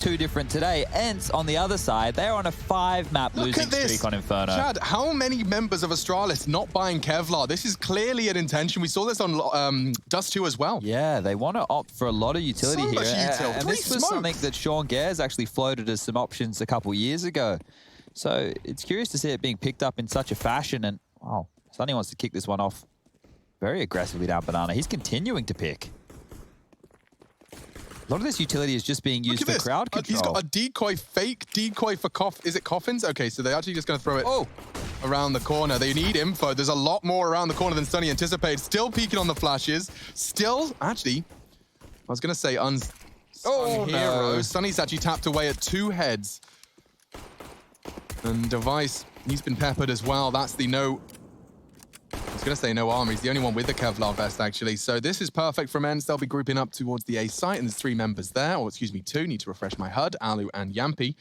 too different today. ENCE, on the other side, they're on a 5-map losing streak on Inferno. Chad, how many members of Astralis not buying Kevlar? This is clearly an intention. We saw this on Dust 2 as well. Yeah, they want to opt for a lot of utility here. And this was something that Sean Gares actually floated as some options a couple years ago. So it's curious to see it being picked up in such a fashion. And, oh, Sunny wants to kick this one off very aggressively down Banana. He's continuing to pick. A lot of this utility is just being used for crowd control. He's got a decoy, fake decoy for is it coffins? Okay, so they're actually just going to throw it around the corner. They need info. There's a lot more around the corner than Sunny anticipated. Still peeking on the flashes. Still, actually, I was going to say unsung hero. No. Sunny's actually tapped away at 2 heads. And Device, he's been peppered as well. That's the no... I was going to say no armor. He's the only one with the Kevlar vest, actually. So this is perfect from ENCE. They'll be grouping up towards the A site, and there's 3 members there. Or, excuse me, 2. Need to refresh my HUD. Alu and Yampi.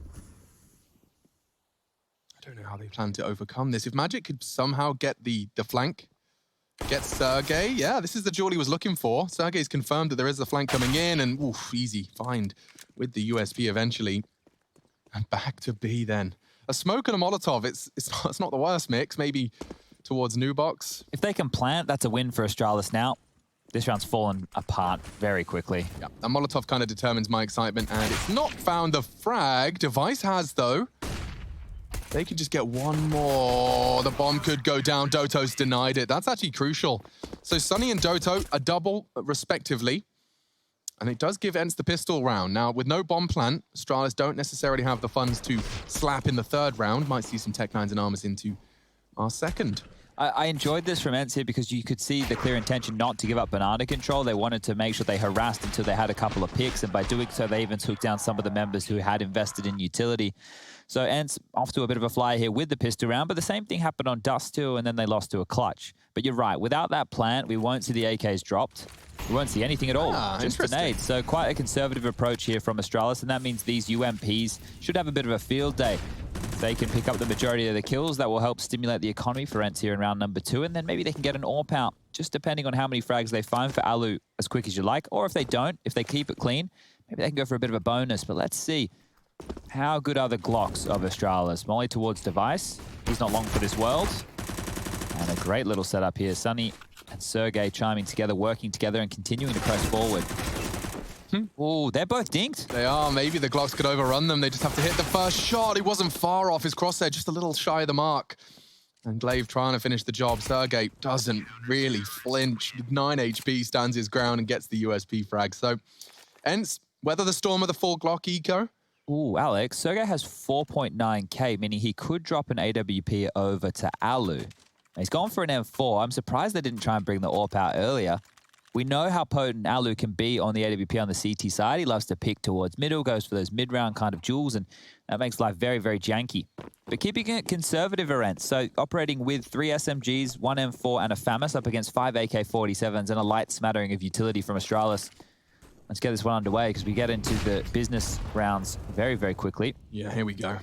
I don't know how they plan to overcome this. If Magic could somehow get the flank, get Sergey. Yeah, this is the jewel he was looking for. Sergey's confirmed that there is a flank coming in, and oof, easy find with the USP eventually. And back to B then. A smoke and a Molotov, it's not the worst mix, maybe towards New Box. If they can plant, that's a win for Astralis now. This round's fallen apart very quickly. Yeah, and Molotov kind of determines my excitement, and it's not found the frag. Device has, though. They can just get one more. The bomb could go down. Doto's denied it. That's actually crucial. So Sunny and Doto, a double respectively. And it does give ENCE the pistol round. Now, with no bomb plant, Astralis don't necessarily have the funds to slap in the 3rd round. Might see some Tech 9s and armors into our 2nd. I enjoyed this from ENCE here because you could see the clear intention not to give up banana control. They wanted to make sure they harassed until they had a couple of picks, and by doing so, they even took down some of the members who had invested in utility. So ENCE off to a bit of a fly here with the pistol round, but the same thing happened on Dust 2, and then they lost to a clutch. But you're right, without that plant, we won't see the AKs dropped. We won't see anything at all, just grenades. So quite a conservative approach here from Astralis, and that means these UMPs should have a bit of a field day. If they can pick up the majority of the kills, that will help stimulate the economy for ENCE here in round number 2, and then maybe they can get an AWP out, just depending on how many frags they find for Alu as quick as you like, or if they don't, if they keep it clean, maybe they can go for a bit of a bonus. But let's see. How good are the Glocks of Astralis? Molly towards Device. He's not long for this world. And a great little setup here. Sunny and Sergey chiming together, working together, and continuing to press forward. Oh, they're both dinked. They are. Maybe the Glocks could overrun them. They just have to hit the first shot. He wasn't far off his crosshair, just a little shy of the mark. And Glaive trying to finish the job. Sergey doesn't really flinch. 9 HP, stands his ground and gets the USP frag. So, ENCE, weather the storm of the full Glock eco. Ooh, Alex, Sergey has 4.9k, meaning he could drop an AWP over to Alu. He's gone for an M4. I'm surprised they didn't try and bring the AWP out earlier. We know how potent Alu can be on the AWP on the CT side. He loves to pick towards middle, goes for those mid-round kind of jewels, and that makes life very, very janky. But keeping it conservative, ENCE, so operating with 3 SMGs, 1 M4, and a FAMAS up against 5 AK-47s and a light smattering of utility from Astralis. Let's get this one underway because we get into the business rounds very, very quickly. Yeah, here we go.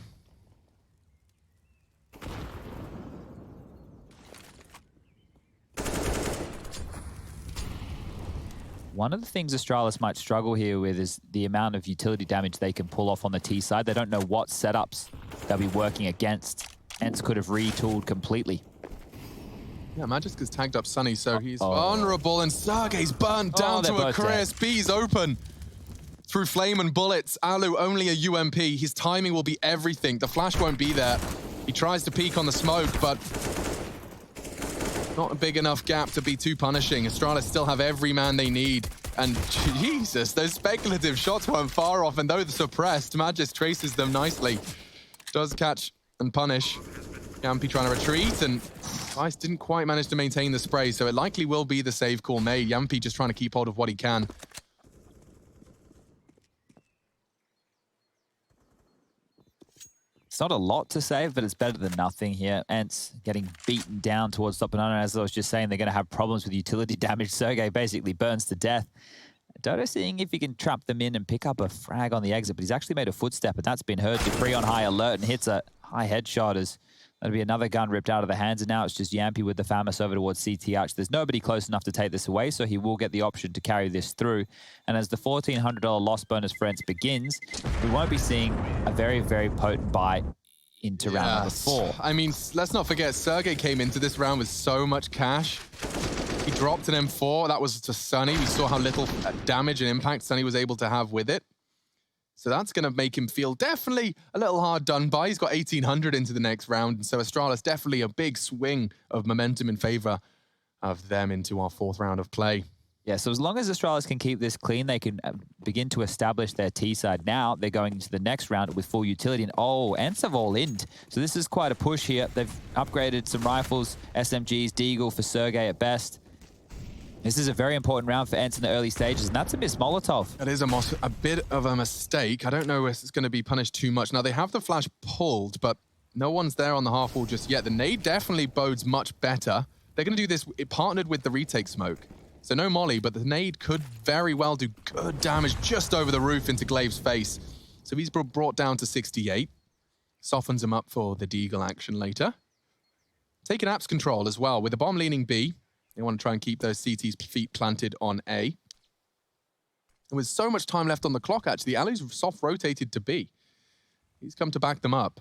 One of the things Astralis might struggle here with is the amount of utility damage they can pull off on the T side. They don't know what setups they'll be working against. ENCE could have retooled completely. Yeah, Magic has tagged up Sunny, so he's vulnerable, and Sergey's burnt down to a crisp. B's open through flame and bullets. Alu only a UMP. His timing will be everything. The flash won't be there. He tries to peek on the smoke, but not a big enough gap to be too punishing. Astralis still have every man they need. And Jesus, those speculative shots weren't far off, and though they're suppressed, Magis traces them nicely. Does catch and punish. Yampi trying to retreat, and Vice didn't quite manage to maintain the spray, so it likely will be the save call made. Yampi just trying to keep hold of what he can. It's not a lot to save, but it's better than nothing here. ENCE getting beaten down towards top banana. As I was just saying, they're going to have problems with utility damage. Sergey basically burns to death. Dodo seeing if he can trap them in and pick up a frag on the exit, but he's actually made a footstep, and that's been heard. Dupree on high alert and hits a high headshot as That'll be another gun ripped out of the hands, and now it's just Yampy with the FAMAS over towards CT Arch. There's nobody close enough to take this away, so he will get the option to carry this through. And as the $1,400 loss bonus for ENCE begins, we won't be seeing a very, very potent buy into round number 4. I mean, let's not forget, Sergey came into this round with so much cash. He dropped an M4. That was to Sunny. We saw how little damage and impact Sunny was able to have with it. So that's going to make him feel definitely a little hard done by. He's got 1,800 into the next round. And so Astralis, definitely a big swing of momentum in favor of them into our 4th round of play. Yeah, so as long as Astralis can keep this clean, they can begin to establish their T side. Now they're going into the next round with full utility. And oh, ENCE have all in. So this is quite a push here. They've upgraded some rifles, SMGs, Deagle for Sergey at best. This is a very important round for ENCE in the early stages, and that's a miss Molotov. That is a bit of a mistake. I don't know if it's going to be punished too much. Now, they have the flash pulled, but no one's there on the half wall just yet. The nade definitely bodes much better. They're going to do this partnered with the retake smoke. So no molly, but the nade could very well do good damage just over the roof into Glaive's face. So he's brought down to 68. Softens him up for the Deagle action later. Taking apps control as well. With the bomb leaning B, they want to try and keep those CT's feet planted on A. And with so much time left on the clock, actually, Alu's soft rotated to B. He's come to back them up.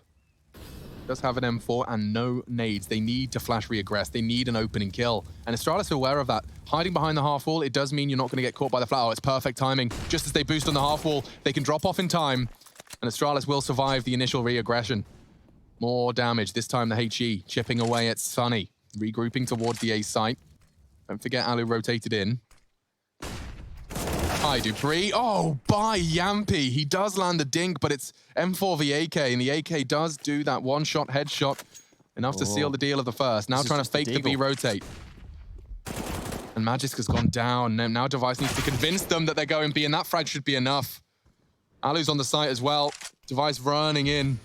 Does have an M4 and no nades. They need to flash reaggress. They need an opening kill. And Astralis are aware of that. Hiding behind the half wall, it does mean you're not going to get caught by the flat. Oh, it's perfect timing. Just as they boost on the half wall, they can drop off in time. And Astralis will survive the initial reaggression. More damage. This time the HE chipping away at Sunny. Regrouping towards the A site. Don't forget Alu rotated in. Hi, Dupree. Oh, by Yampy. He does land the dink, but it's M4 v AK, and the AK does do that one-shot headshot. Enough to seal the deal of the first. Now trying to fake the B rotate. And Magisk has gone down. Now Device needs to convince them that they're going B, and that frag should be enough. Alu's on the site as well. Device running in.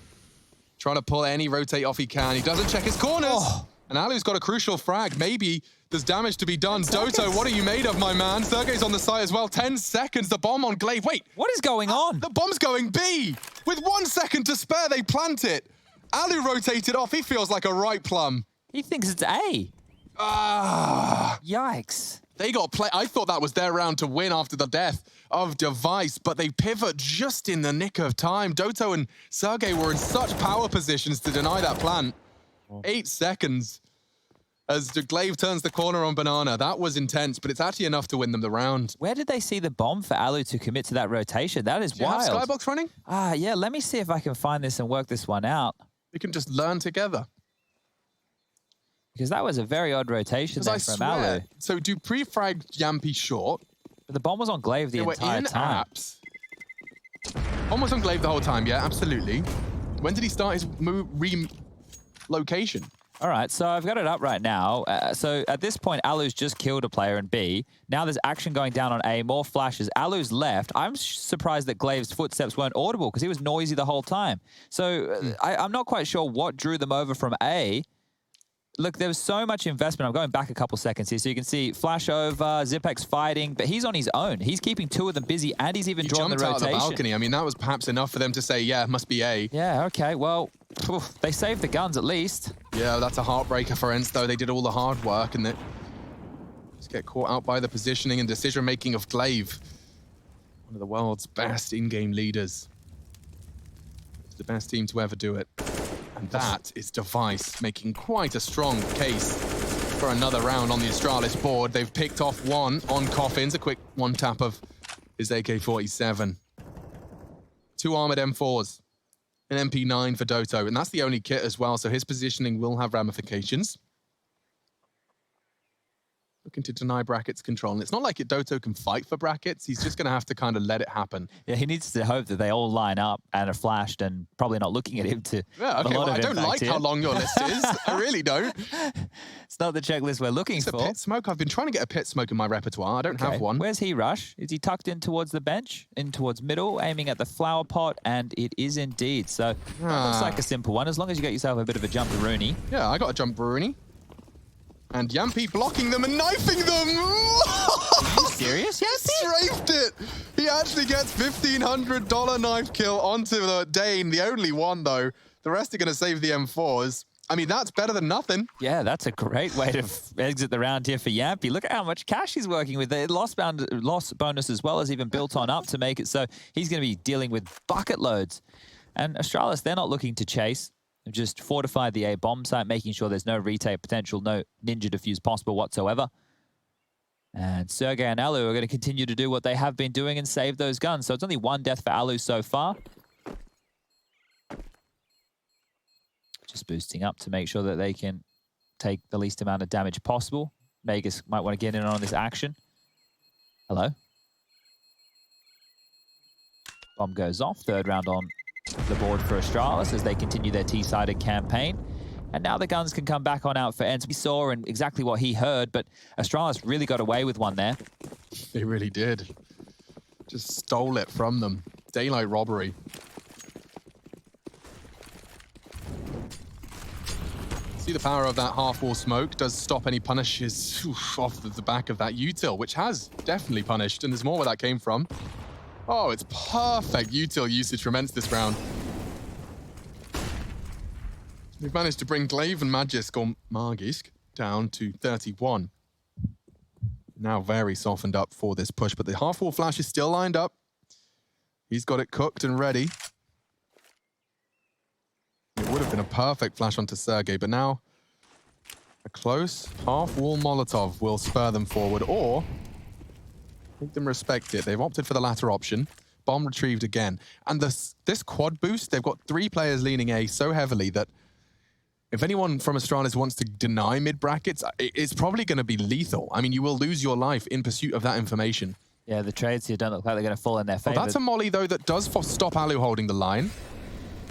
Trying to pull any rotate off he can. He doesn't check his corners. Oh. And Alu's got a crucial frag. Maybe there's damage to be done. Doto, what are you made of, my man? Sergey's on the site as well. 10 seconds. The bomb on Glaive. Wait. What is going on? The bomb's going B. With 1 second to spare, they plant it. Alu rotated off. He feels like a right plum. He thinks it's A. Ah. Yikes. They got play. I thought that was their round to win after the death of Device, but they pivot just in the nick of time. Doto and Sergey were in such power positions to deny that plant. 8 seconds as Glaive turns the corner on Banana. That was intense, but it's actually enough to win them the round. Where did they see the bomb for Alu to commit to that rotation? That is wild. Do you have Skybox running? Yeah, let me see if I can find this and work this one out. We can just learn together. Because that was a very odd rotation there from Alu. So Dupree fragged Yampy short. But the bomb was on Glaive the entire time. Apps. Bomb was on Glaive the whole time, yeah, absolutely. When did he start his relocation? All right, so I've got it up right now. So at this point, Alu's just killed a player in B. Now there's action going down on A, more flashes. Alu's left. I'm surprised that Glaive's footsteps weren't audible because he was noisy the whole time. So I'm not quite sure what drew them over from A. Look, there was so much investment. I'm going back a couple seconds here. So you can see flash over, Zipex fighting, but he's on his own. He's keeping 2 of them busy, and he's even drawn the rotation. He jumped out of the balcony. I mean, that was perhaps enough for them to say, yeah, it must be A. Yeah, okay. Well, they saved the guns at least. Yeah, that's a heartbreaker for ENCE, though. They did all the hard work, and they just get caught out by the positioning and decision-making of Glaive. One of the world's best in-game leaders. It's the best team to ever do it. And that is Device making quite a strong case for another round on the Astralis board. They've picked off 1 on Coffins, a quick 1 tap of his AK-47. 2 armored M4s, an MP9 for Doto, and that's the only kit as well, so his positioning will have ramifications. Looking to deny brackets control. And it's not like Doto can fight for brackets. He's just going to have to kind of let it happen. Yeah, he needs to hope that they all line up and are flashed and probably not looking at him to... Yeah, okay, well, I don't like how long your list is. I really don't. It's not the checklist we're looking for. It's a pit smoke. I've been trying to get a pit smoke in my repertoire. I don't have one. Where's he rush? Is he tucked in towards the bench? In towards middle, aiming at the flower pot, and it is indeed. So that looks like a simple one, as long as you get yourself a bit of a jump-a-rooney. Yeah, I got a jump-a-rooney. And Yampy blocking them and knifing them! Are you serious? He strafed it! He actually gets $1,500 knife kill onto the Dane, the only one though. The rest are going to save the M4s. I mean, that's better than nothing. Yeah, that's a great way to exit the round here for Yampy. Look at how much cash he's working with. The loss bonus as well as even built on up to make it so he's going to be dealing with bucket loads. And Astralis, they're not looking to chase. They've just fortified the A bomb site, making sure there's no retake potential, no ninja defuse possible whatsoever. And Sergey and Alu are going to continue to do what they have been doing and save those guns. So it's only one death for Alu so far. Just boosting up to make sure that they can take the least amount of damage possible. Vegas might want to get in on this action. Hello. Bomb goes off. Third round on the board for Astralis as they continue their T-sided campaign. And now the guns can come back on out for ENCE. We saw and exactly what he heard, but Astralis really got away with one there. They really did. Just stole it from them. Daylight robbery. See the power of that half-wall smoke does stop any punishes off the back of that util, which has definitely punished, and there's more where that came from. Oh, it's perfect util usage from ENCE this round. We've managed to bring Glaive and Magisk, or Magisk, down to 31. Now very softened up for this push, but the half-wall flash is still lined up. He's got it cooked and ready. It would have been a perfect flash onto Sergey, but now a close half-wall Molotov will spur them forward, or make them respect it. They've opted for the latter option. Bomb retrieved again. And this quad boost, they've got 3 players leaning A so heavily that if anyone from Astralis wants to deny mid-brackets, it's probably going to be lethal. I mean, you will lose your life in pursuit of that information. Yeah, the trades here don't look like they're going to fall in their favor. Oh, that's a molly, though, that does stop Alu holding the line.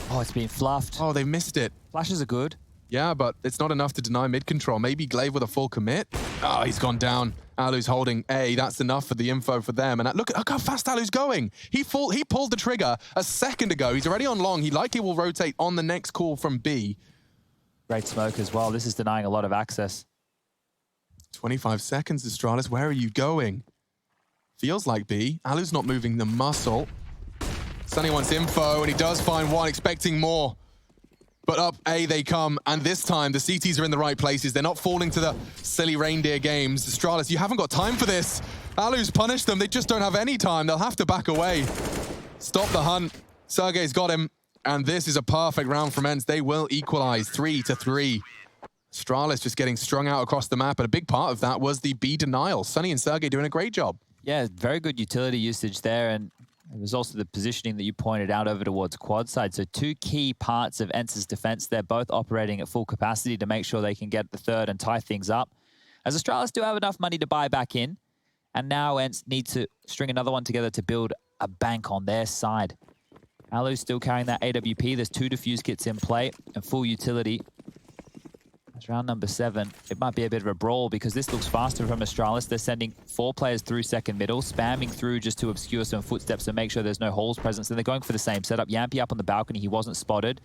Oh, it's been fluffed. Oh, they missed it. Flashes are good. Yeah, but it's not enough to deny mid-control. Maybe Glaive with a full commit. Oh, he's gone down. Alu's holding A. That's enough for the info for them. And look how fast Alu's going. He pulled the trigger a second ago. He's already on long. He likely will rotate on the next call from B. Great smoke as well. This is denying a lot of access. 25 seconds, Astralis. Where are you going? Feels like B. Alu's not moving the muscle. Sunny wants info, and he does find one, expecting more. But up A they come, and this time the CTs are in the right places. They're not falling to the silly reindeer games. Astralis, you haven't got time for this. Alu's punished them. They just don't have any time. They'll have to back away. Stop the hunt. Sergey's got him, and this is a perfect round from ENCE. They will equalize 3-3. Astralis just getting strung out across the map, and a big part of that was the B denial. Sunny and Sergey doing a great job. Yeah, very good utility usage there, and it was also the positioning that you pointed out over towards quad side. So 2 key parts of ENCE's defense. They're both operating at full capacity to make sure they can get the third and tie things up. As Astralis do have enough money to buy back in, and now ENCE need to string another one together to build a bank on their side. Alu's still carrying that AWP. There's 2 defuse kits in play and full utility. That's round number 7. It might be a bit of a brawl because this looks faster from Astralis. They're sending 4 players through second middle, spamming through just to obscure some footsteps and make sure there's no holes present. So they're going for the same setup. Yampy up on the balcony. He wasn't spotted.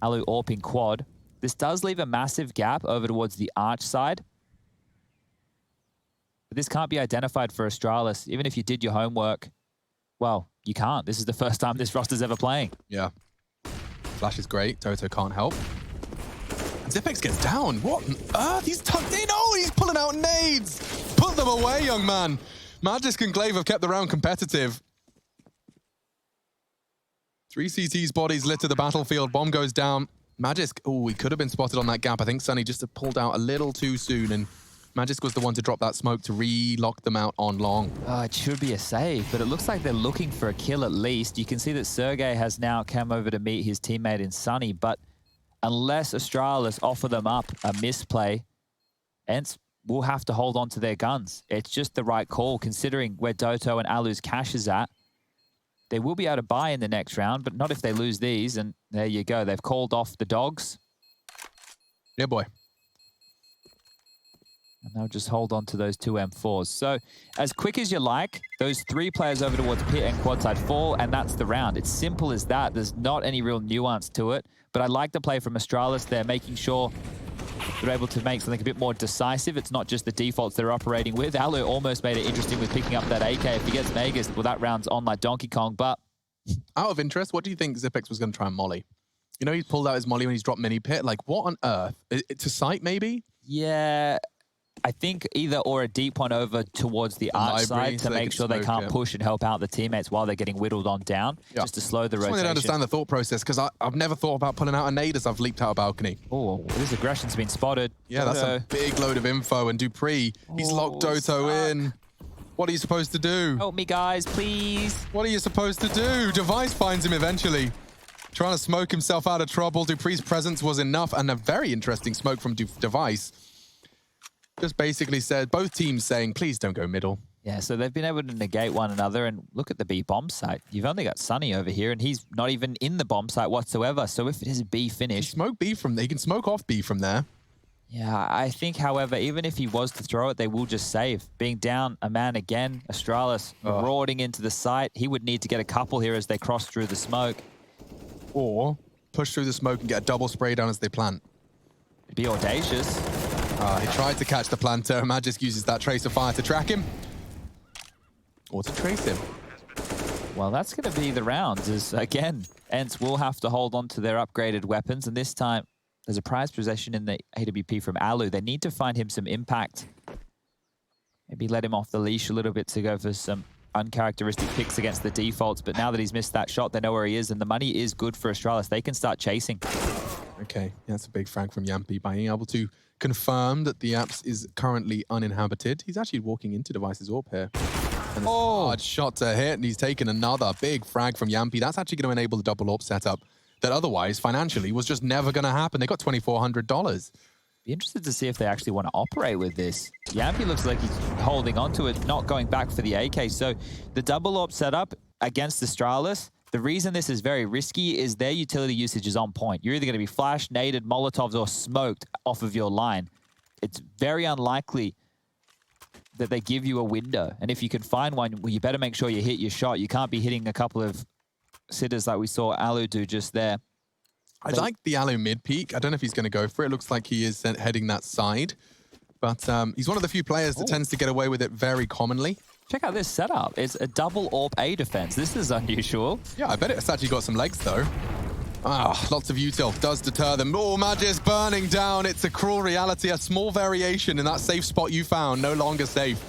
Alu AWPing quad. This does leave a massive gap over towards the arch side. But this can't be identified for Astralis. Even if you did your homework, well, you can't. This is the first time this roster's ever playing. Yeah. Flash is great. Toto can't help. Zipex gets down. What on earth? He's tucked in. Oh, he's pulling out nades. Put them away, young man. Magisk and Glaive have kept the round competitive. 3 CT's bodies litter the battlefield. Bomb goes down. Magisk, oh, he could have been spotted on that gap. I think Sunny just pulled out a little too soon, and Magisk was the one to drop that smoke to re-lock them out on long. Oh, it should be a save, but it looks like they're looking for a kill at least. You can see that Sergey has now come over to meet his teammate in Sunny, but unless Astralis offer them up a misplay, ENCE will have to hold on to their guns. It's just the right call, considering where Doto and Alu's cash is at. They will be able to buy in the next round, but not if they lose these, and there you go. They've called off the dogs. Yeah, boy. And they'll just hold on to those 2 M4s. So as quick as you like, those 3 players over towards pit and quad side fall, and that's the round. It's simple as that. There's not any real nuance to it. But I like the play from Astralis. They're making sure they're able to make something a bit more decisive. It's not just the defaults they're operating with. Alu almost made it interesting with picking up that AK. If he gets Vegas, well, that round's on like Donkey Kong. But out of interest, what do you think Zipex was going to try and molly? You know, he's pulled out his molly when he's dropped mini pit. Like, what on earth? To sight, maybe? Yeah, I think either or a deep one over towards the arch side to make sure they can't push and help out the teammates while they're getting whittled on down, just to slow the rotation. I just wanted to understand the thought process, because I've never thought about pulling out a nade as I've leaped out a balcony. Oh, this aggression's been spotted. Yeah, that's a big load of info. And dupreeh, he's locked Doto in. What are you supposed to do? Help me, guys, please. What are you supposed to do? Device finds him eventually. Trying to smoke himself out of trouble. dupreeh's presence was enough, and a very interesting smoke from Device. Just basically said, both teams saying, please don't go middle. Yeah, so they've been able to negate one another, and look at the B bomb site. You've only got Sunny over here, and he's not even in the bomb site whatsoever. So if it is a B finish... He smoke B from there. He can smoke off B from there. Yeah, I think, however, even if he was to throw it, they will just save. Being down a man again, Astralis marauding into the site. He would need to get a couple here as they cross through the smoke. Or push through the smoke and get a double spray down as they plant. It'd be audacious. He tried to catch the planter. Magisk uses that trace of fire to track him. Or to trace him. Well, that's going to be the rounds. As again, ENCE will have to hold on to their upgraded weapons. And this time, there's a prize possession in the AWP from Alu. They need to find him some impact. Maybe let him off the leash a little bit to go for some uncharacteristic picks against the defaults. But now that he's missed that shot, they know where he is. And the money is good for Astralis. They can start chasing. Okay, yeah, that's a big frag from Yampi. Being able to confirm that the apps is currently uninhabited. He's actually walking into Device's AWP here. And a hard shot to hit, and he's taken another big frag from Yampi. That's actually going to enable the double AWP setup that otherwise, financially, was just never going to happen. They got $2,400. Be interested to see if they actually want to operate with this. Yampi looks like he's holding on to it, not going back for the AK. So the double AWP setup against Astralis, the reason this is very risky is their utility usage is on point. You're either going to be flashed, naded, molotovs, or smoked off of your line. It's very unlikely that they give you a window. And if you can find one, well, you better make sure you hit your shot. You can't be hitting a couple of sitters like we saw Alu do just there. I like the Alu mid-peak. I don't know if he's going to go for it. It looks like he is heading that side. But he's one of the few players that tends to get away with it very commonly. Check out this setup. It's a double AWP A defense. This is unusual. Yeah, I bet it's actually got some legs, though. Lots of util does deter them. Oh, Magisk burning down. It's a cruel reality. A small variation in that safe spot you found. No longer safe.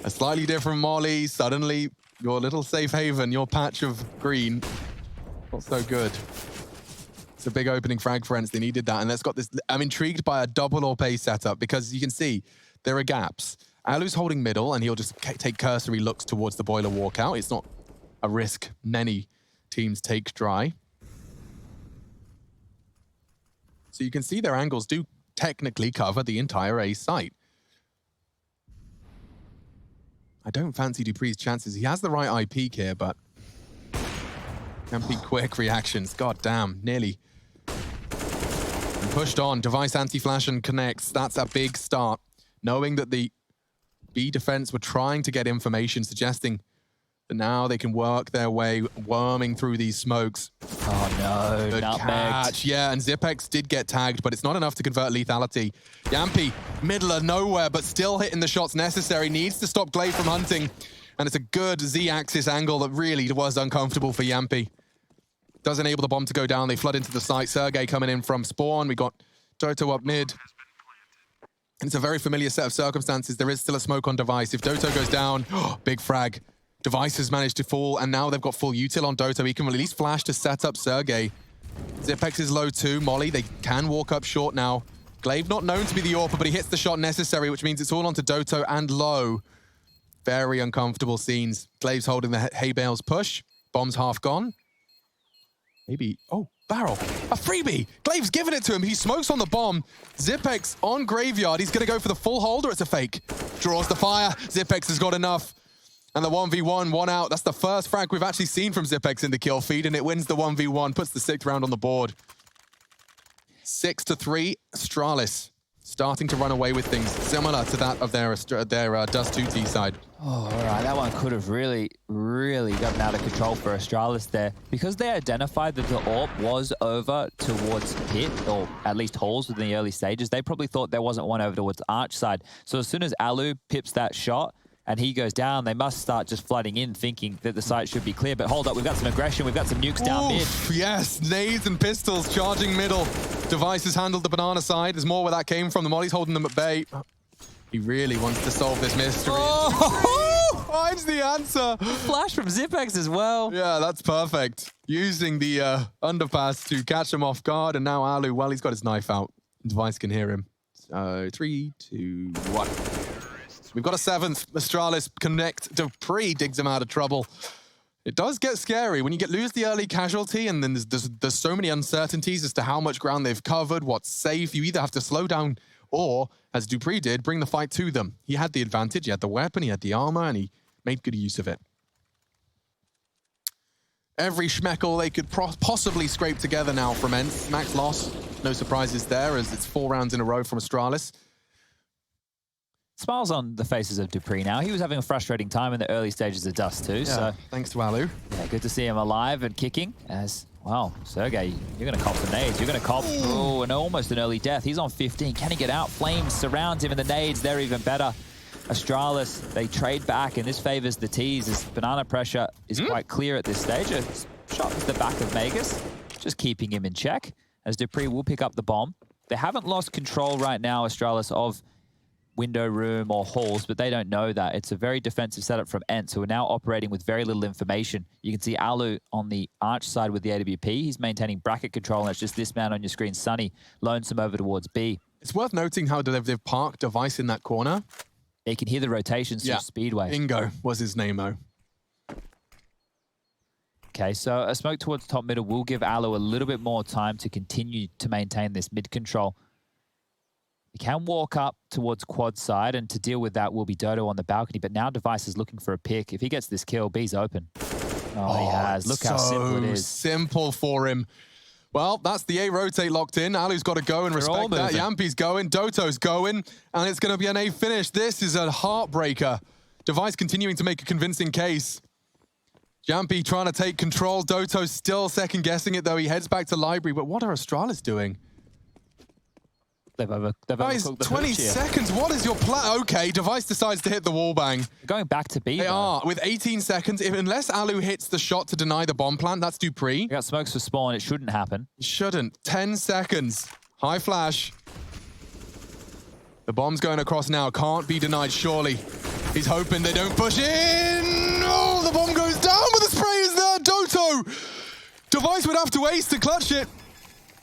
A slightly different molly. Suddenly, your little safe haven, your patch of green. Not so good. It's a big opening frag for ENCE. They needed that. And let's got this. I'm intrigued by a double AWP A setup because you can see there are gaps. Alu's holding middle, and he'll just take cursory looks towards the boiler walkout. It's not a risk many teams take dry. So you can see their angles do technically cover the entire A site. I don't fancy dupreeh's chances. He has the right eye peak here, but can be quick reactions. God damn, nearly. And pushed on. Device anti-flash and connects. That's a big start. Knowing that the B defense were trying to get information, suggesting that now they can work their way, worming through these smokes. Oh no, the catch. Yeah, and Zypex did get tagged, but it's not enough to convert lethality. Yampi, middle of nowhere, but still hitting the shots necessary. Needs to stop glaive from hunting. And it's a good Z-axis angle that really was uncomfortable for Yampi. Does enable the bomb to go down. They flood into the site. Sergey coming in from spawn. We got Doto up mid. And it's a very familiar set of circumstances. There is still a smoke on Device. If Doto goes down, big frag. Device has managed to fall, and now they've got full util on Doto. He can release flash to set up Sergey. Zypex is low too. Molly, they can walk up short now. Glaive not known to be the AWPer, but he hits the shot necessary, which means it's all onto Doto and low. Very uncomfortable scenes. Glaive's holding the hay bales push. Bomb's half gone. Maybe, oh, barrel. A freebie. Glaive's giving it to him. He smokes on the bomb. Zypex on Graveyard. He's going to go for the full hold, or it's a fake. Draws the fire. Zypex has got enough. And the 1v1, one out. That's the first frag we've actually seen from Zypex in the kill feed, and it wins the 1v1, puts the 6th round on the board. 6-3, Astralis starting to run away with things similar to that of their Dust 2T side. Oh, all right. That one could have really, really gotten out of control for Astralis there. Because they identified that the AWP was over towards pit, or at least halls within the early stages, they probably thought there wasn't one over towards arch side. So as soon as Alu pips that shot, and he goes down, they must start just flooding in, thinking that the site should be clear. But hold up, we've got some aggression, we've got some nukes down mid. Yes, nades and pistols charging middle. Device has handled the banana side. There's more where that came from. The Molly's holding them at bay. He really wants to solve this mystery. Oh, finds the answer. Flash from Zipex as well. Yeah, that's perfect. Using the underpass to catch him off guard, and now Alu, well, he's got his knife out. Device can hear him. So 3, 2, 1. We've got a 7th. Astralis connect. Dupree digs him out of trouble. It does get scary when you lose the early casualty, and then there's so many uncertainties as to how much ground they've covered, what's safe. You either have to slow down or, as Dupree did, bring the fight to them. He had the advantage, he had the weapon, he had the armor, and he made good use of it. Every schmeckle they could possibly scrape together now from ENCE. Max loss, no surprises there, as it's 4 rounds in a row from Astralis. Smiles on the faces of Dupree now. He was having a frustrating time in the early stages of Dust too. Yeah, so thanks to Alu. Yeah, good to see him alive and kicking. As well, Sergey, you're going to cop the nades. You're going to cop and almost an early death. He's on 15. Can he get out? Flames surrounds him, and the nades, they're even better. Astralis, they trade back, and this favors the T's as banana pressure is quite clear at this stage. A shot to the back of Magus, just keeping him in check, as Dupree will pick up the bomb. They haven't lost control right now, Astralis, of window room or halls, but they don't know that. It's a very defensive setup from ENCE, who are now operating with very little information. You can see Alu on the arch side with the AWP. He's maintaining bracket control, and it's just this man on your screen, Sunny, loans him over towards B. It's worth noting how they've parked Device in that corner. You can hear the rotations through Speedway. Ingo was his name-o. Okay, so a smoke towards top middle will give Alu a little bit more time to continue to maintain this mid control. He can walk up towards quad side, and to deal with that will be Dodo on the balcony, but now Device is looking for a pick. If he gets this kill, B's open. Oh, he has. Look how simple it is. Simple for him. Well, that's the A rotate locked in. Alu's got to go and respect that. Yampi's going, Doto's going, and it's going to be an A finish. This is a heartbreaker. Device continuing to make a convincing case. Yampi trying to take control. Doto's still second-guessing it, though. He heads back to library, but what are Astralis doing? They've overcooked the 20 seconds. What is your plan? Okay, Device decides to hit the wall bang. They're going back to B. They are with 18 seconds. Unless Alu hits the shot to deny the bomb plant, that's Dupree. We got smokes for spawn. It shouldn't happen. It shouldn't. 10 seconds. High flash. The bomb's going across now. Can't be denied, surely. He's hoping they don't push in. Oh, the bomb goes down, but the spray is there. Doto. Device would have to ace to clutch it.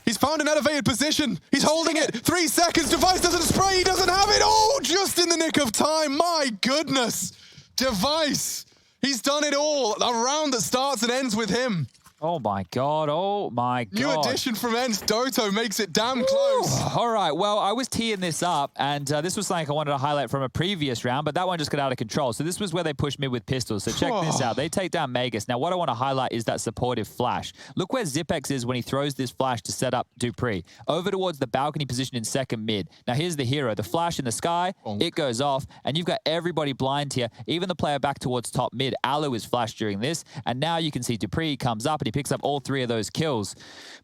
He's found an elevated position. He's holding it. 3 seconds. Device doesn't spray. He doesn't have it. Oh, just in the nick of time. My goodness. Device. He's done it all. A round that starts and ends with him. Oh, my God. Oh, my God. New addition from ENCE. Doto makes it damn close. All right. Well, I was teeing this up, and this was something I wanted to highlight from a previous round, but that one just got out of control. So this was where they pushed mid with pistols. So check this out. They take down Magus. Now, what I want to highlight is that supportive flash. Look where Zipex is when he throws this flash to set up Dupree. Over towards the balcony position in second mid. Now, here's the hero. The flash in the sky, it goes off, and you've got everybody blind here. Even the player back towards top mid. Alu is flashed during this, and now you can see Dupree comes up, and he picks up all 3 of those kills.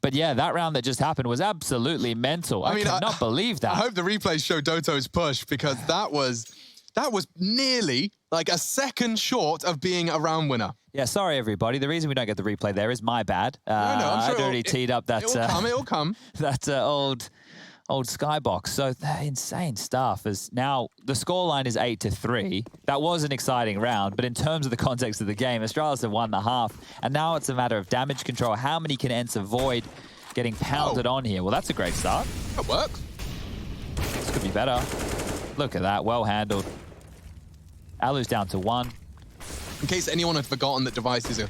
But yeah, that round that just happened was absolutely mental. I cannot believe that. I hope the replays show Doto's push, because that was nearly like a second short of being a round winner. Yeah, sorry everybody. The reason we don't get the replay there is my bad. No, I'm sure I'd already teed up that. It'll come. That old skybox. So insane stuff. As now the scoreline is 8-3. That was an exciting round, but in terms of the context of the game, Astralis have won the half, and now it's a matter of damage control. How many can ENCE avoid getting pounded on here? Well, that's a great start. That works. This could be better. Look at that, well handled. Alu's down to 1. In case anyone had forgotten that Device is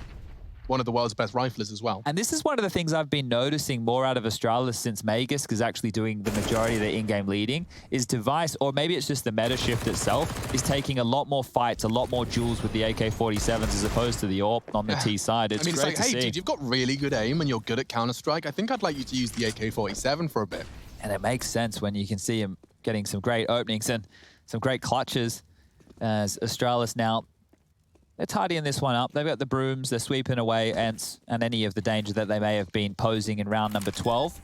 one of the world's best riflers as well. And this is one of the things I've been noticing more out of Astralis since Magus is actually doing the majority of the in-game leading, is Device, or maybe it's just the meta shift itself, is taking a lot more fights, a lot more duels with the AK-47s as opposed to the AWP on the T side. It's great to see. Hey, dude, you've got really good aim and you're good at Counter-Strike. I think I'd like you to use the AK-47 for a bit. And it makes sense when you can see him getting some great openings and some great clutches as Astralis now. They're tidying this one up. They've got the brooms. They're sweeping away ENCE and any of the danger that they may have been posing in round number 12.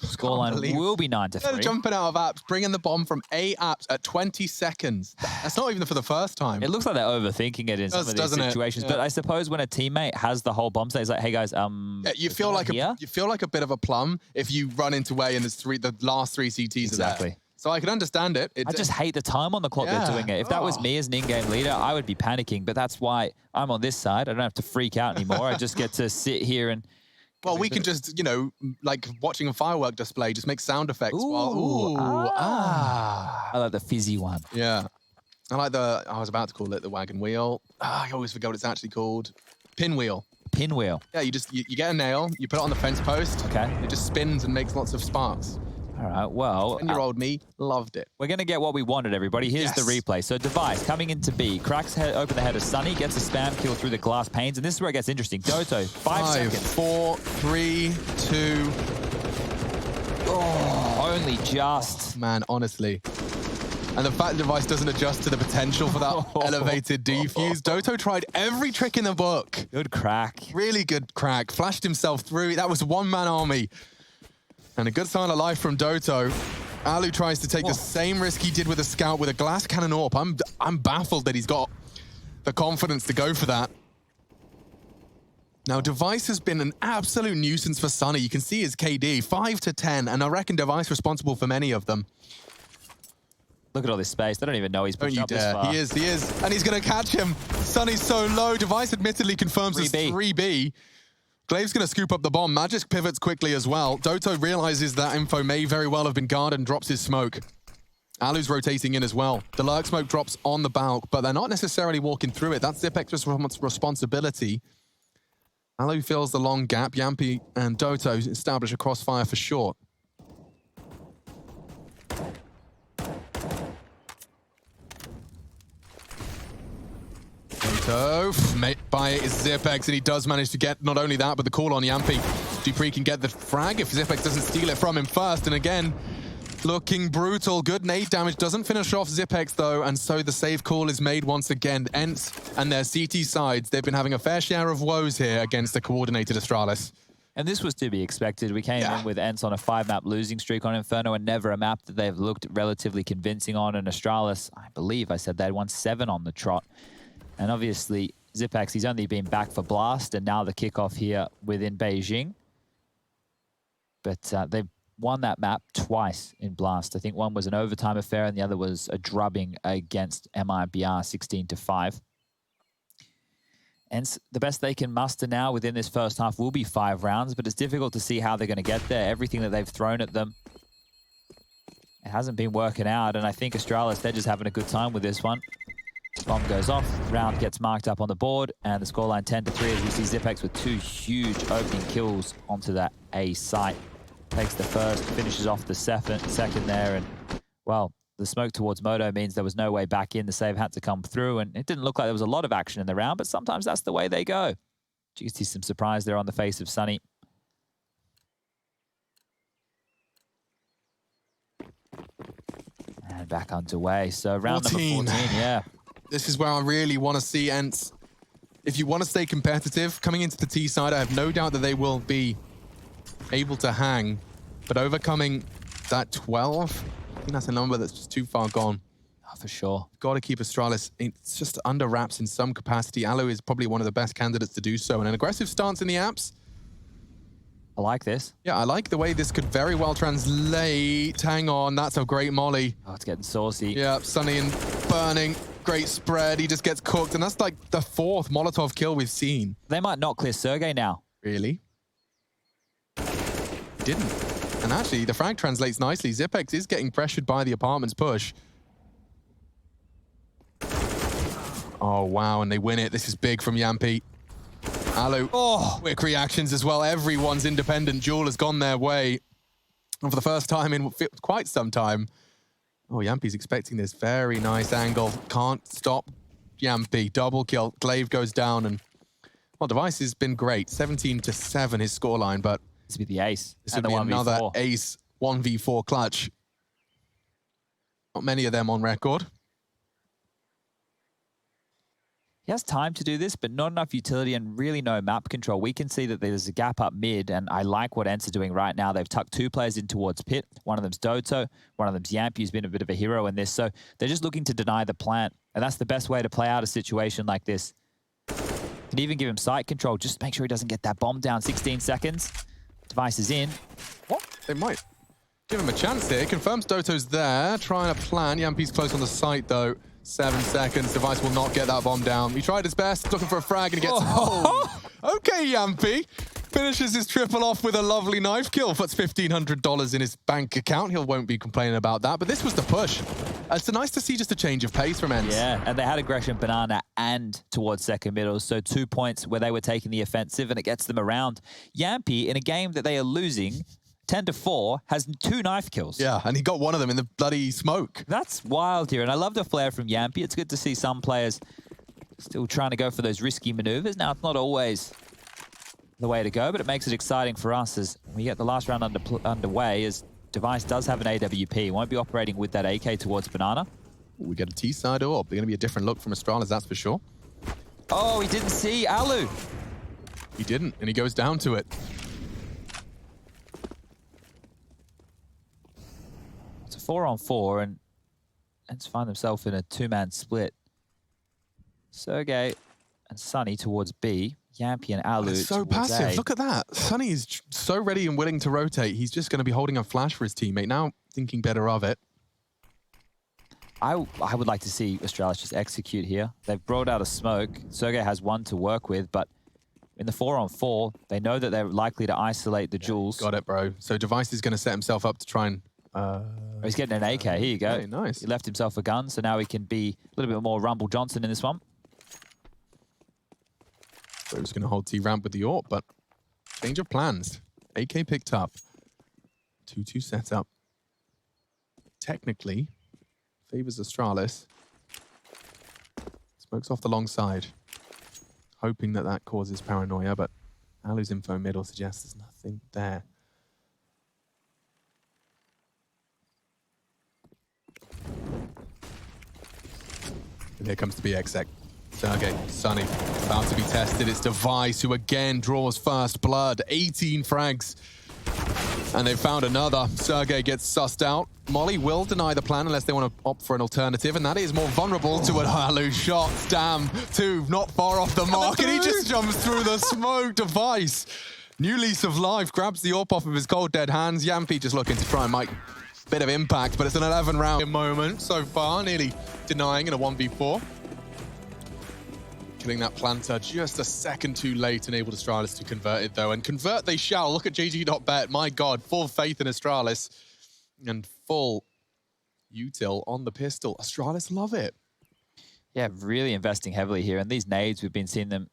Scoreline will be 9-3. They're jumping out of apps, bringing the bomb from A apps at 20 seconds. That's not even for the first time. It looks like they're overthinking it in some of these situations. Yeah. But I suppose when a teammate has the whole bomb site, it's like, hey guys, yeah, you feel like a bit of a plum if you run into A and the last 3 CTs are there. So I can understand it. I just hate the time on the clock they're doing it. If that was me as an in-game leader, I would be panicking. But that's why I'm on this side. I don't have to freak out anymore. I just get to sit here and... Well, we can just, you know, like watching a firework display, just make sound effects. I like the fizzy one. Yeah. I like the, I was about to call it the wagon wheel. I always forget what it's actually called. Pinwheel. Pinwheel. Yeah, you get a nail, you put it on the fence post. Okay. It just spins and makes lots of sparks. All right, well... 10-year-old me loved it. We're going to get what we wanted, everybody. Here's the replay. So Device coming into B. Cracks open the head of Sunny, gets a spam kill through the glass panes, and this is where it gets interesting. Doto, 5 seconds. 4, 3, 2... Oh, only just. Man, honestly. And the fact Device doesn't adjust to the potential for that elevated defuse. Doto tried every trick in the book. Good crack. Really good crack. Flashed himself through. That was one-man army. And a good sign of life from Doto. Alu tries to take the same risk he did with a scout with a glass cannon AWP. I'm baffled that he's got the confidence to go for that. Now, Device has been an absolute nuisance for Sunny. You can see his KD, 5 to 10, and I reckon Device responsible for many of them. Look at all this space. They don't even know he's pushing up this far. He is. And he's going to catch him. Sunny's so low. Device admittedly confirms it's 3B. Glaive's going to scoop up the bomb. Magic pivots quickly as well. Doto realizes that info may very well have been guarded and drops his smoke. Alu's rotating in as well. The lurk smoke drops on the bulk, but they're not necessarily walking through it. That's Zipex's responsibility. Alu fills the long gap. Yampi and Doto establish a crossfire for short. Doto, made by Zipex, and he does manage to get not only that, but the call on Yampi. Dupree can get the frag if Zipex doesn't steal it from him first, and again, looking brutal. Good nade damage, doesn't finish off Zipex though, and so the save call is made once again. ENCE and their CT sides, they've been having a fair share of woes here against the coordinated Astralis. And this was to be expected. We came in with ENCE on a 5-map losing streak on Inferno, and never a map that they've looked relatively convincing on. And Astralis, I believe I said they'd won 7 on the trot. And obviously, Zipex, he's only been back for Blast, and now the kickoff here within Beijing. But they've won that map twice in Blast. I think one was an overtime affair, and the other was a drubbing against MIBR 16-5. And the best they can muster now within this first half will be 5 rounds, but it's difficult to see how they're going to get there. Everything that they've thrown at them, it hasn't been working out, and I think Astralis, they're just having a good time with this one. Bomb goes off, round gets marked up on the board, and the scoreline 10-3 as we see Zipex with 2 huge opening kills onto that A site. Takes the first, finishes off the second there, and, well, the smoke towards Moto means there was no way back in. The save had to come through, and it didn't look like there was a lot of action in the round, but sometimes that's the way they go. You can see some surprise there on the face of Sunny. And back underway. So round number 14, yeah. This is where I really want to see ENCE. If you want to stay competitive, coming into the T side, I have no doubt that they will be able to hang. But overcoming that 12, I think that's a number that's just too far gone. Oh, for sure. Got to keep Astralis. It's just under wraps in some capacity. Alu is probably one of the best candidates to do so. And an aggressive stance in the apps. I like this. Yeah, I like the way this could very well translate. Hang on, that's a great molly. Oh, it's getting saucy. Yeah, Sunny and burning. Great spread. He just gets cooked. And that's like the 4th Molotov kill we've seen. They might not clear Sergey now. Really? Didn't. And actually, the frag translates nicely. Zipex is getting pressured by the apartment's push. Oh, wow. And they win it. This is big from Yampi. Alu. Oh, quick reactions as well. Everyone's independent duel has gone their way. And for the first time in quite some time. Oh, Yampi's expecting this very nice angle. Can't stop Yampi. Double kill. Glaive goes down. And, well, Device has been great. 17-7 his scoreline, but this would be the ace. This would be another ace 1v4 clutch. Not many of them on record. He has time to do this, but not enough utility and really no map control. We can see that there's a gap up mid, and I like what ENCE are doing right now. They've tucked 2 players in towards pit. One of them's Doto, one of them's Yampy, who's been a bit of a hero in this. So they're just looking to deny the plant, and that's the best way to play out a situation like this. Can even give him sight control. Just make sure he doesn't get that bomb down. 16 seconds. Device is in. What? They might give him a chance here. Confirms Doto's there, trying to plan. Yampy's close on the site, though. 7 seconds. Device will not get that bomb down. He tried his best, looking for a frag, and he gets... Oh. Okay, Yampy. Finishes his triple off with a lovely knife kill. Puts $1,500 in his bank account. He won't be complaining about that, but this was the push. It's nice to see just a change of pace from ENCE. Yeah, and they had aggression banana and towards second middle, so 2 points where they were taking the offensive, and it gets them around. Yampy, in a game that they are losing 10-4, has 2 knife kills. Yeah, and he got one of them in the bloody smoke. That's wild here, and I love the flair from Yampy. It's good to see some players still trying to go for those risky maneuvers. Now, it's not always the way to go, but it makes it exciting for us as we get the last round underway, as Device does have an AWP. Won't be operating with that AK towards Banana. We get a T-side orb. They're going to be a different look from Astralis, that's for sure. Oh, he didn't see Alu. He didn't, and he goes down to it. It's a 4-on-4, and ENCE find themselves in a 2-man split. Sergey and Sunny towards B. Yampy and Alu so passive. Look at that. Sunny is so ready and willing to rotate. He's just going to be holding a flash for his teammate. Now thinking better of it. I would like to see Astralis just execute here. They've brought out a smoke. Sergey has 1 to work with, but in the 4-on-4, they know that they're likely to isolate the jewels. Got it, bro. So Device is going to set himself up to try and... He's getting an AK. Here you go. Very nice. He left himself a gun, so now he can be a little bit more Rumble Johnson in this one. So he's going to hold T-ramp with the AWP, but change of plans. AK picked up. 2-2 setup. Technically, favors Astralis. Smokes off the long side. Hoping that that causes paranoia, but Alu's info middle suggests there's nothing there. And here comes the BXX. Sergey, Sunny, about to be tested. It's Device who again draws first blood. 18 frags. And they've found another. Sergey gets sussed out. Molly will deny the plan unless they want to opt for an alternative, and that is more vulnerable to an Alu shot. Damn, 2 not far off the mark, and he just jumps through the smoke. Device, new lease of life, grabs the AWP off of his cold dead hands. Yampy just looking to try and make a bit of impact, but it's an 11-round moment so far, nearly denying in a 1v4. Killing that planter just a second too late, enabled Astralis to convert it though. And convert they shall. Look at GG.bet. My God, full faith in Astralis. And full util on the pistol. Astralis love it. Yeah, really investing heavily here. And these nades, we've been seeing them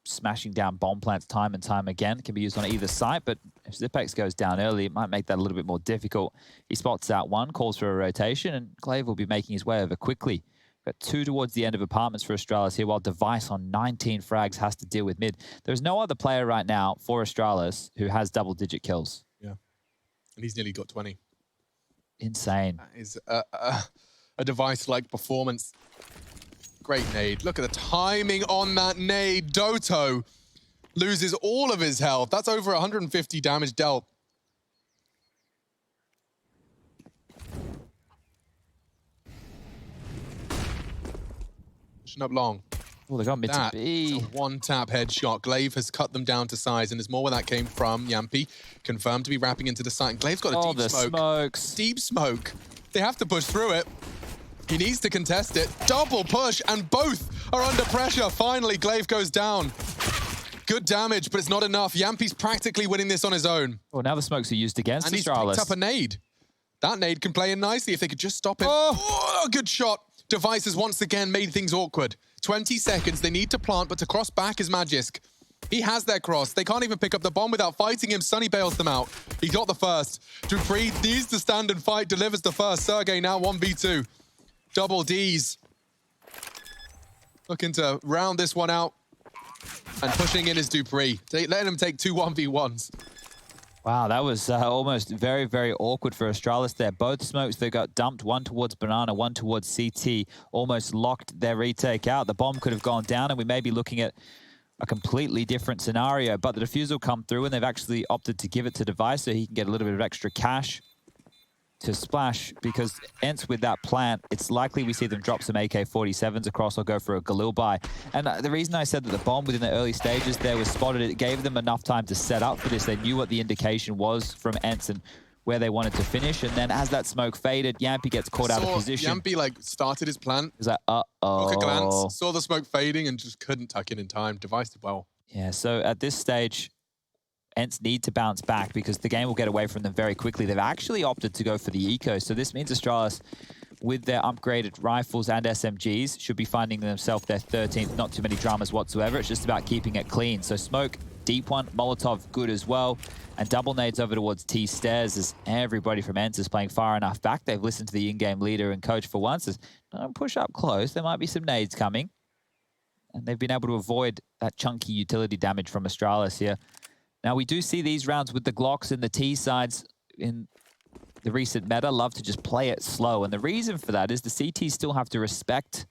smashing down bomb plants time and time again. Can be used on either side, but if Zipex goes down early, it might make that a little bit more difficult. He spots out 1, calls for a rotation, and Glaive will be making his way over quickly. Got 2 towards the end of apartments for Astralis here, while Device on 19 frags has to deal with mid. There's no other player right now for Astralis who has double-digit kills. Yeah, and he's nearly got 20. Insane. That is a Device-like performance. Great nade. Look at the timing on that nade. Doto loses all of his health. That's over 150 damage dealt. Up long. Oh, they got mid to B. It's a 1-tap headshot. Glaive has cut them down to size, and there's more where that came from. Yampy confirmed to be wrapping into the site. And Glaive's got a deep smoke. Smokes. Deep smoke. They have to push through it. He needs to contest it. Double push, and both are under pressure. Finally, Glaive goes down. Good damage, but it's not enough. Yampy's practically winning this on his own. Well, now the smokes are used against and Astralis. And he's picked up a nade. That nade can play in nicely if they could just stop it. Oh, good shot. Device has once again made things awkward. 20 seconds, they need to plant, but to cross back is Magisk. He has their cross. They can't even pick up the bomb without fighting him. Sunny bails them out. He got the first. Dupree needs to stand and fight, delivers the first. Sergey now 1v2. Double Ds. Looking to round this one out. And pushing in is Dupree. Letting him take 2 1v1s. Wow, that was almost very, very awkward for Astralis there. Both smokes, they got dumped, one towards Banana, one towards CT, almost locked their retake out. The bomb could have gone down, and we may be looking at a completely different scenario, but the defuse will come through, and they've actually opted to give it to Device so he can get a little bit of extra cash to splash, because ENCE with that plant, it's likely we see them drop some AK-47s across or go for a Galil buy. And the reason I said that the bomb within the early stages there was spotted, it gave them enough time to set up for this. They knew what the indication was from ENCE and where they wanted to finish. And then as that smoke faded, Yampy gets caught out of position. Yampy like started his plant. He's like, uh-oh. Took a glance, saw the smoke fading and just couldn't tuck in time. Device did well. Yeah, so at this stage, ENCE need to bounce back because the game will get away from them very quickly. They've actually opted to go for the eco, so this means Astralis, with their upgraded rifles and SMGs, should be finding themselves their 13th. Not too many dramas whatsoever. It's just about keeping it clean. So smoke, deep one, Molotov, good as well. And double nades over towards T stairs as everybody from ENCE is playing far enough back. They've listened to the in-game leader and coach for once. Says, don't push up close. There might be some nades coming. And they've been able to avoid that chunky utility damage from Astralis here. Now, we do see these rounds with the Glocks and the T sides in the recent meta love to just play it slow. And the reason for that is the CTs still have to respect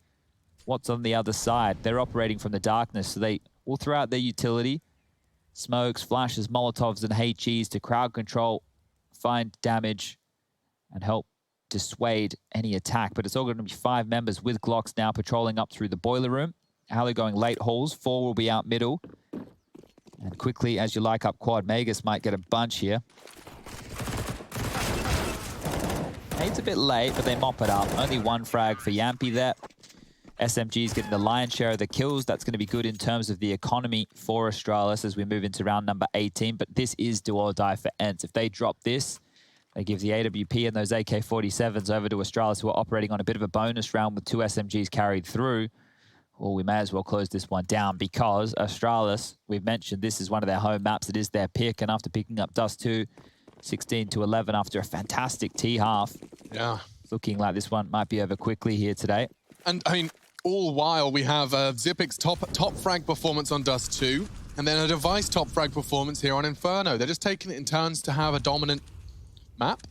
what's on the other side. They're operating from the darkness, so they will throw out their utility, smokes, flashes, Molotovs, and HEs to crowd control, find damage, and help dissuade any attack. But it's all going to be 5 members with Glocks now patrolling up through the boiler room. Halley going late hauls, 4 will be out middle. And quickly, as you like up quad, Magus might get a bunch here. It's a bit late, but they mop it up. Only 1 frag for Yampy there. SMG's getting the lion's share of the kills. That's going to be good in terms of the economy for Astralis as we move into round number 18. But this is do or die for ENCE. If they drop this, they give the AWP and those AK-47s over to Astralis, who are operating on a bit of a bonus round with 2 SMGs carried through. Well, we may as well close this one down because Astralis, we've mentioned this is one of their home maps. It is their pick, and after picking up Dust 2, 16-11 after a fantastic T-half. Yeah. It's looking like this one might be over quickly here today. And, I mean, all while we have Zipic's top frag performance on Dust 2, and then a Device top frag performance here on Inferno. They're just taking it in turns to have a dominant map.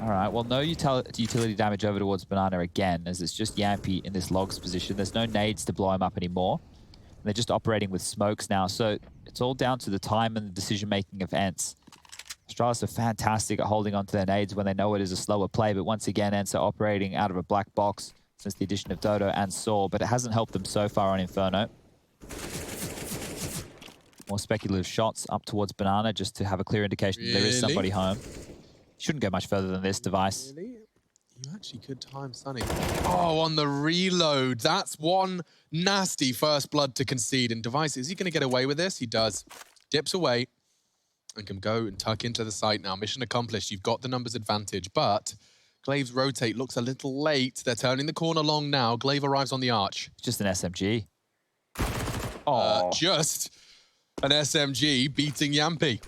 All right, well, no utility damage over towards Banana again, as it's just Yampy in this logs position. There's no nades to blow him up anymore. They're just operating with smokes now, so it's all down to the time and the decision-making of ENCE. Astralis are fantastic at holding on to their nades when they know it is a slower play, but once again, ENCE are operating out of a black box since the addition of Dodo and Saw, but it hasn't helped them so far on Inferno. More speculative shots up towards Banana just to have a clear indication that there is somebody home. Shouldn't go much further than this Device. Really? You actually could time Sunny. Oh, on the reload. That's one nasty first blood to concede. And Device, is he going to get away with this? He does. Dips away and can go and tuck into the site now. Mission accomplished. You've got the numbers advantage. But Glaive's rotate looks a little late. They're turning the corner long now. Glaive arrives on the arch. It's just an SMG. Just an SMG beating Yampy.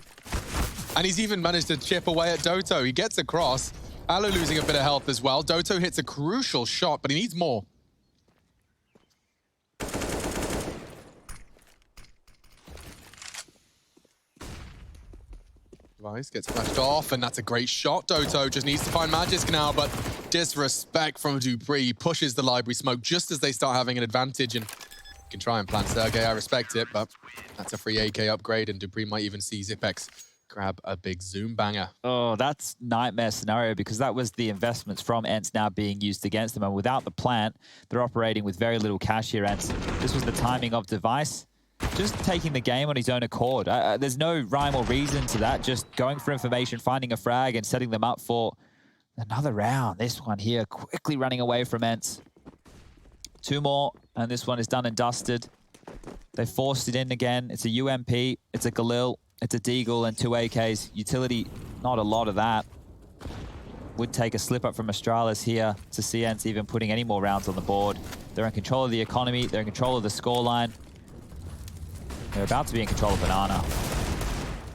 And he's even managed to chip away at Doto. He gets across. Alo losing a bit of health as well. Doto hits a crucial shot, but he needs more. Device gets flashed off, and that's a great shot. Doto just needs to find Magisk now, but disrespect from Dupree. He pushes the library smoke just as they start having an advantage, and can try and plant Sergey. I respect it, but that's a free AK upgrade, and Dupree might even see Zipex grab a big zoom banger. Oh, that's nightmare scenario because that was the investments from ENCE now being used against them. And without the plant, they're operating with very little cash here, ENCE. This was the timing of Device. Just taking the game on his own accord. There's no rhyme or reason to that. Just going for information, finding a frag, and setting them up for another round. This one here, quickly running away from ENCE. 2 more, and this one is done and dusted. They forced it in again. It's a UMP, it's a Galil, it's a Deagle, and 2 AKs. Utility, not a lot of that. Would take a slip up from Astralis here to see ENCE even putting any more rounds on the board. They're in control of the economy. They're in control of the scoreline. They're about to be in control of Banana.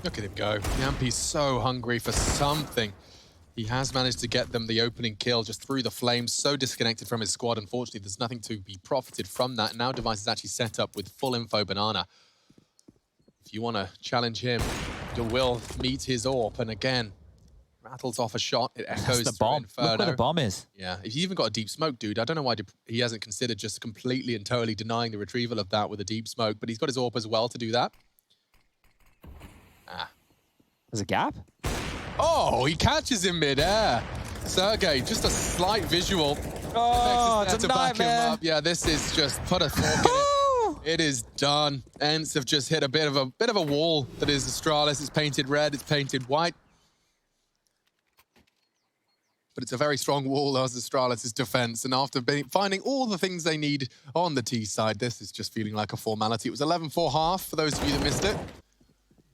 Look at him go. Yampy's so hungry for something. He has managed to get them the opening kill just through the flames, so disconnected from his squad. Unfortunately, there's nothing to be profited from that. Now Device is actually set up with full info banana. If you want to challenge him, you will meet his AWP. And again, rattles off a shot. It echoes the bomb. Inferno. Look where the bomb is. Yeah, he's even got a deep smoke, dude. I don't know why he hasn't considered just completely and totally denying the retrieval of that with a deep smoke, but he's got his AWP as well to do that. There's a gap? Oh, he catches him mid-air. Sergey, just a slight visual. Oh, Nexus it's a there to back him nightmare. up. Yeah, this is just put a fork in it. It is done. ENCE have just hit a bit of a wall that is Astralis. It's painted red, it's painted white. But it's a very strong wall as Astralis' defense. And after finding all the things they need on the T side, this is just feeling like a formality. It was 11-4 half for those of you that missed it.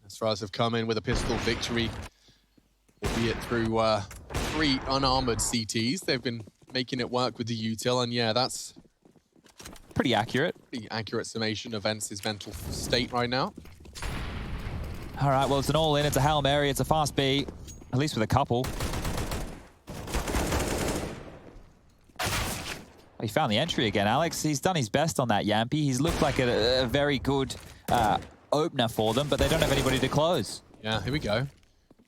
Astralis have come in with a pistol victory, albeit through 3 unarmored CTs. They've been making it work with the util, and yeah, that's Pretty accurate. pretty accurate summation of ENCE's mental state right now. All right, well, it's an all-in. It's a Hail Mary. It's a fast B, at least with a couple. He found the entry again, Alex. He's done his best on that Yampy. He's looked like a very good opener for them, but they don't have anybody to close. Yeah, here we go.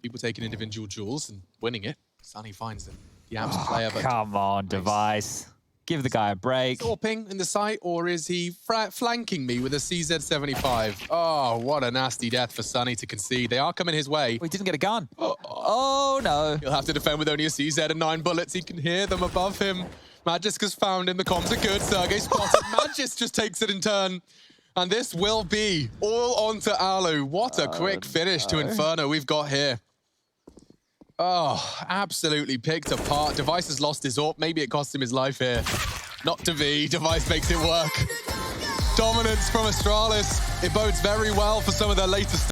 People taking individual duels and winning it. Sunny finds them. The Abs player, but Come on, Device. Give the guy a break. Torping in the site, or is he flanking me with a CZ75? Oh, what a nasty death for Sunny to concede. They are coming his way. We didn't get a gun. Oh, no. He'll have to defend with only a CZ and 9 bullets. He can hear them above him. Magiska's found him. The comms are good. Sergey spotted. Magis just takes it in turn. And this will be all onto Alu. What a quick finish to Inferno we've got here. Oh, absolutely picked apart. Device has lost his AWP. Maybe it cost him his life here. Not to be. Device makes it work. Dominance from Astralis. It bodes very well for some of their latest